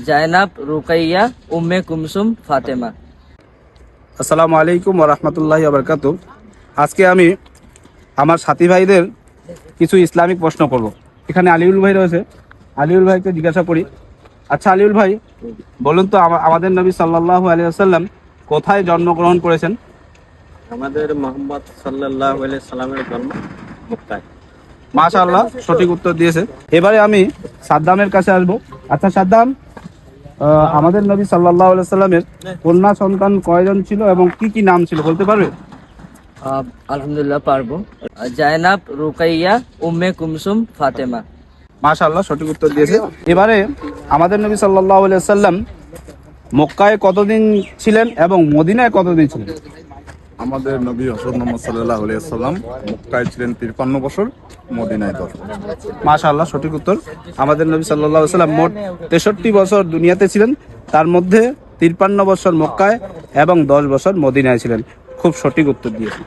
জায়নাব, রুকাইয়া, উম্মে কুমসুম, ফাতেমা। আসসালামু আলাইকুম ওয়া রাহমাতুল্লাহি ওয়া বারাকাতুহু। আজকে আমি আমার সাথী ভাইদের কিছু ইসলামিক প্রশ্ন করব। এখানে আলিউল ভাই রয়েছে, আলিউল ভাইকে জিজ্ঞাসা করি। আচ্ছা আলিউল ভাই, বলুন তো আমাদের নবী সাল্লাল্লাহু আলাইহি ওয়াসাল্লাম কোথায় জন্মগ্রহণ করেছেন? আমাদের মোহাম্মদ সাল্লাল্লাহু আলাইহি সাল্লামের জন্ম মক্কায়। মাশাআল্লাহ, সঠিক উত্তর দিয়েছে। এবারে আমি সাদ্দামের কাছে আসব। আচ্ছা সাদ্দাম, আমাদের নবী সাল্লাল্লাহু আলাইহি ওয়াসাল্লামের কন্যা সন্তান কয়জন ছিল এবং কি কি নাম ছিল বলতে পারবে? আলহামদুলিল্লাহ পারবো। জায়নাব, রুকাইয়া, উম্মে কুমসুম, ফাতেমা। মাশাআল্লাহ, সঠিক উত্তর দিয়েছে। এবারে আমাদের নবী সাল্লাল্লাহু আলাইহি ওয়াসাল্লাম মক্কায় কতদিন ছিলেন এবং মদিনায় কতদিন ছিলেন? আমাদের নবী হযরত মুহাম্মদ সাল্লাল্লাহু আলাইহি ওয়াসাল্লাম মক্কায় ছিলেন 53 বছর, মদিনায় 10 বছর। মাশাআল্লাহ, সঠিক উত্তর। আমাদের নবী সাল্লাল্লাহু আলাইহি ওয়াসাল্লাম মোট 63 বছর দুনিয়াতে ছিলেন, তার মধ্যে 53 বছর মক্কায় এবং 10 বছর মদিনায় ছিলেন। খুব সঠিক উত্তর দিয়েছে।